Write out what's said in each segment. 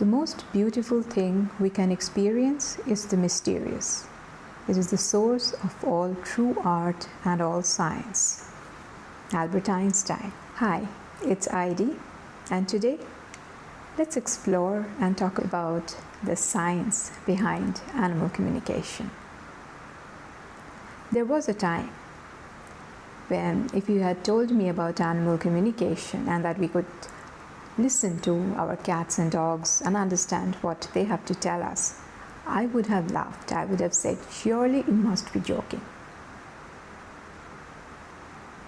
The most beautiful thing we can experience is the mysterious. It is the source of all true art and all science. Albert Einstein. Hi, it's Idee, and today let's explore and talk about the science behind animal communication. There was a time when, if you had told me about animal communication and that we could listen to our cats and dogs and understand what they have to tell us, I would have laughed. I would have said, surely you must be joking.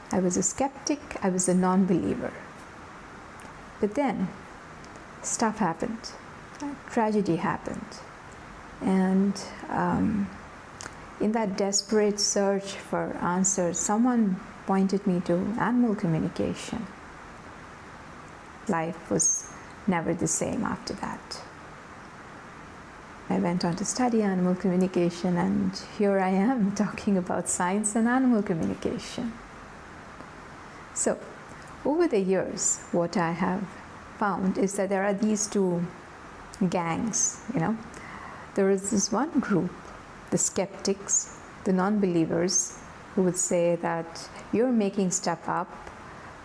I was a skeptic, I was a non-believer. But then, stuff happened. Tragedy happened. And in that desperate search for answers, someone pointed me to animal communication. Life was never the same after that. I went on to study animal communication, and here I am talking about science and animal communication. So, over the years, what I have found is that there are these two gangs, There is this one group, the skeptics, the non-believers, who would say that you're making stuff up,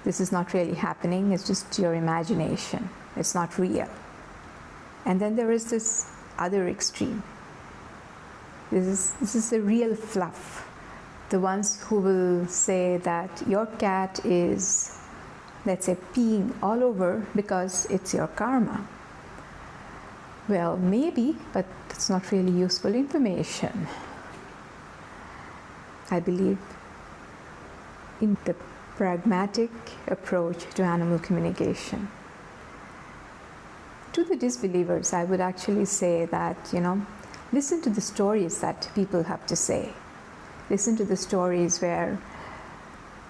this is not really happening, it's just your imagination, it's not real. And then there is this other extreme. This is the real fluff. The ones who will say that your cat is, let's say, peeing all over because it's your karma. Well, maybe, but it's not really useful information. I believe in the pragmatic approach to animal communication. To the disbelievers, I would actually say that, listen to the stories that people have to say. Listen to the stories where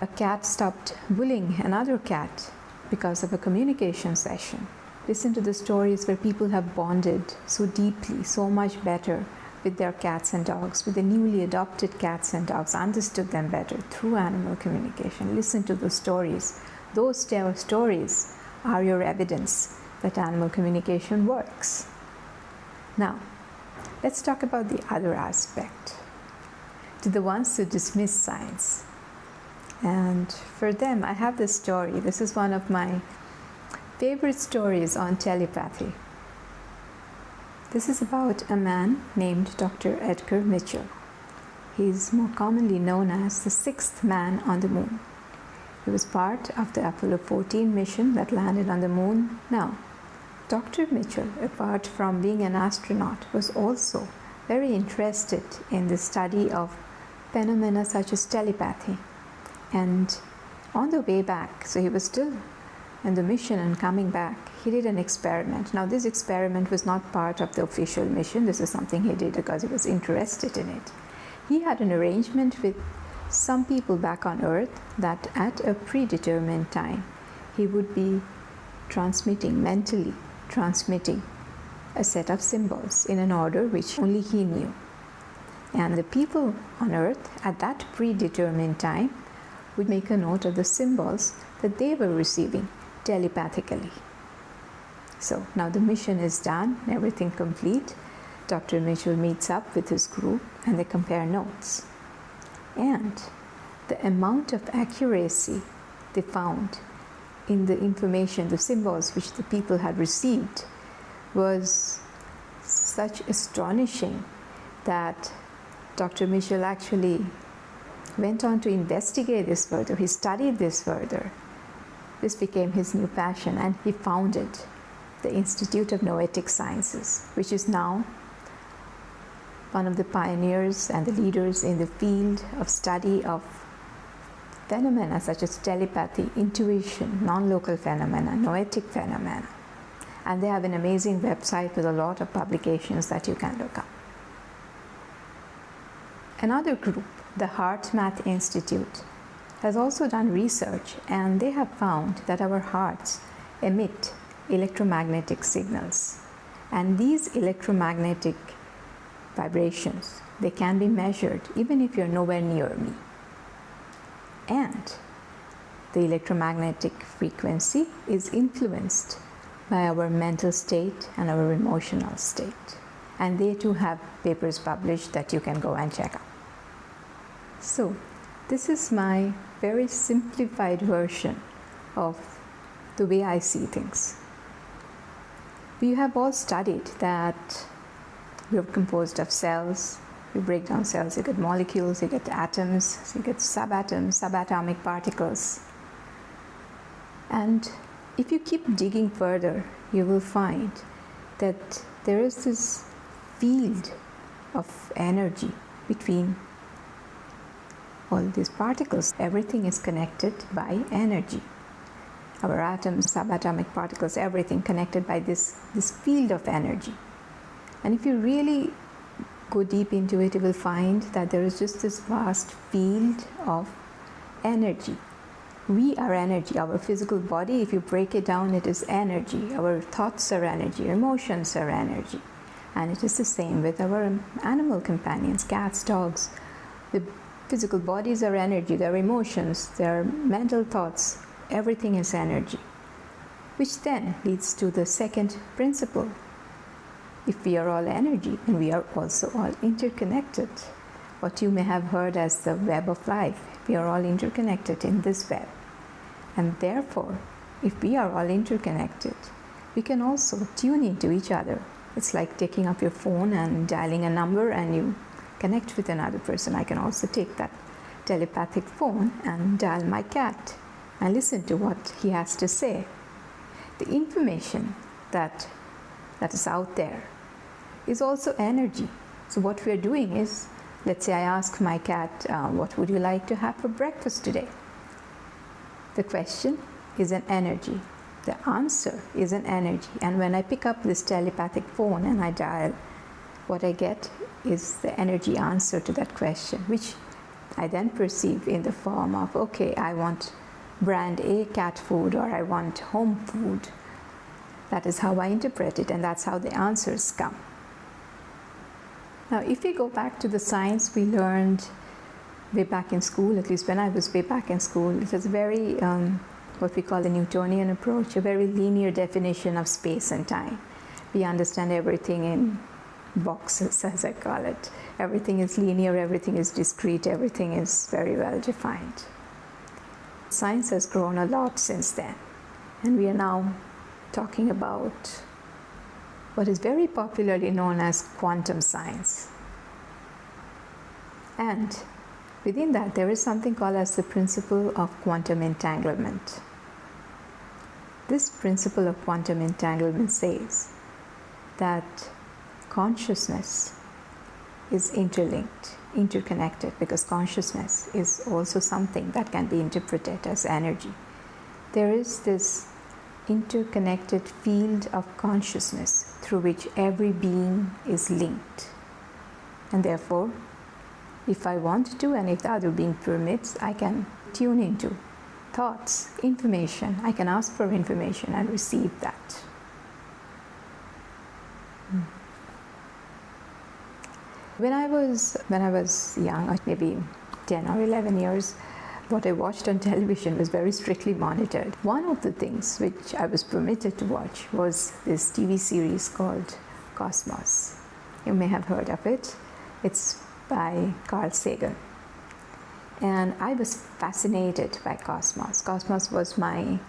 a cat stopped bullying another cat because of a communication session. Listen to the stories where people have bonded so deeply, so much better with their cats and dogs, with the newly adopted cats and dogs, understood them better through animal communication. Listen to the stories. Those stories are your evidence that animal communication works. Now, let's talk about the other aspect. To the ones who dismiss science. And for them, I have this story. This is one of my favorite stories on telepathy. This is about a man named Dr. Edgar Mitchell. He is more commonly known as the sixth man on the moon. He was part of the Apollo 14 mission that landed on the moon. Now, Dr. Mitchell, apart from being an astronaut, was also very interested in the study of phenomena such as telepathy. And on the way back, so he was still in the mission and coming back, he did an experiment. Now, this experiment was not part of the official mission. This is something he did because he was interested in it. He had an arrangement with some people back on Earth that at a predetermined time, he would be mentally transmitting a set of symbols in an order which only he knew. And the people on Earth at that predetermined time would make a note of the symbols that they were receiving telepathically. So now the mission is done, everything complete. Dr. Mitchell meets up with his group and they compare notes. And the amount of accuracy they found in the information, the symbols which the people had received, was such astonishing that Dr. Mitchell actually went on to investigate this further. He studied this further. This became his new passion, and he founded the Institute of Noetic Sciences, which is now one of the pioneers and the leaders in the field of study of phenomena such as telepathy, intuition, non-local phenomena, noetic phenomena. And they have an amazing website with a lot of publications that you can look up. Another group, the HeartMath Institute, has also done research, and they have found that our hearts emit electromagnetic signals. And these electromagnetic vibrations, they can be measured even if you're nowhere near me. And the electromagnetic frequency is influenced by our mental state and our emotional state. And they too have papers published that you can go and check out. So, this is my very simplified version of the way I see things. We have all studied that we are composed of cells. You break down cells, you get molecules, you get atoms, you get subatoms, subatomic particles. And if you keep digging further, you will find that there is this field of energy between all these particles. Everything is connected by energy. Our atoms, subatomic particles, everything connected by this field of energy. And if you really go deep into it, you will find that there is just this vast field of energy. We are energy. Our physical body, if you break it down, it is energy. Our thoughts are energy. Emotions are energy. And it is the same with our animal companions, cats, dogs. The physical bodies are energy. Their emotions, their mental thoughts, everything is energy. Which then leads to the second principle. If we are all energy, then we are also all interconnected. What you may have heard as the web of life. We are all interconnected in this web. And therefore, if we are all interconnected, we can also tune into each other. It's like taking up your phone and dialing a number and you connect with another person. I can also take that telepathic phone and dial my cat and listen to what he has to say. The information that is out there is also energy. So what we are doing is, let's say I ask my cat, what would you like to have for breakfast today? The question is an energy. The answer is an energy. And when I pick up this telepathic phone and I dial, what I get is the energy answer to that question, which I then perceive in the form of, okay, I want brand A cat food, or I want home food. That is how I interpret it, and that's how the answers come. Now, if we go back to the science we learned way back in school, at least when I was way back in school, it was very, what we call a Newtonian approach, a very linear definition of space and time. We understand everything in boxes, as I call it. Everything is linear, everything is discrete, everything is very well defined. Science has grown a lot since then, and we are now talking about what is very popularly known as quantum science. And within that, there is something called as the principle of quantum entanglement. This principle of quantum entanglement says that consciousness is interlinked, interconnected, because consciousness is also something that can be interpreted as energy. There is this interconnected field of consciousness through which every being is linked. And therefore, if I want to, and if the other being permits, I can tune into thoughts, information. I can ask for information and receive that. When I was young, maybe 10 or 11 years, what I watched on television was very strictly monitored. One of the things which I was permitted to watch was this TV series called Cosmos. You may have heard of it. It's by Carl Sagan. And I was fascinated by Cosmos. Cosmos was my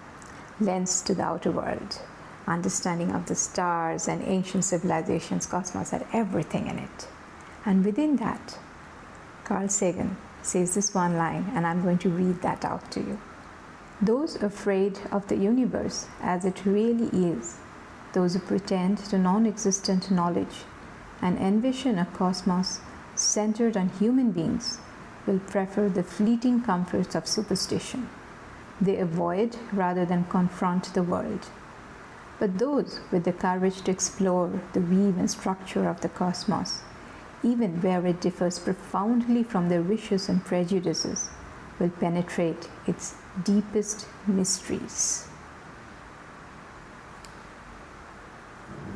lens to the outer world. Understanding of the stars and ancient civilizations. Cosmos had everything in it. And within that, Carl Sagan says this one line, and I'm going to read that out to you. Those afraid of the universe as it really is, those who pretend to non-existent knowledge and envision a cosmos centered on human beings, will prefer the fleeting comforts of superstition. They avoid rather than confront the world. But those with the courage to explore the weave and structure of the cosmos, even where it differs profoundly from their wishes and prejudices, will penetrate its deepest mysteries.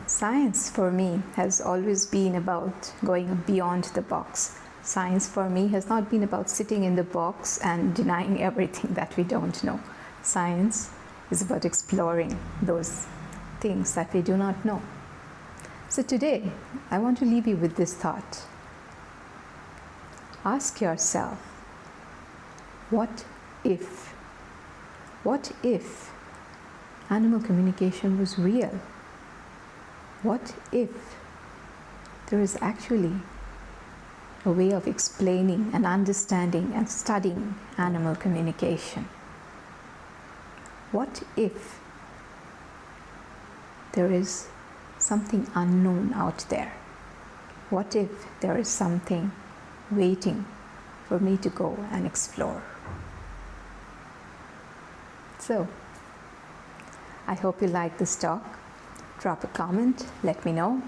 Science for me has always been about going beyond the box. Science for me has not been about sitting in the box and denying everything that we don't know. Science is about exploring those things that we do not know. So today, I want to leave you with this thought. Ask yourself, what if? What if animal communication was real? What if there is actually a way of explaining and understanding and studying animal communication? What if there is something unknown out there? What if there is something waiting for me to go and explore? So, I hope you like this talk. Drop a comment, let me know,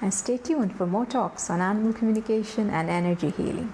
and stay tuned for more talks on animal communication and energy healing.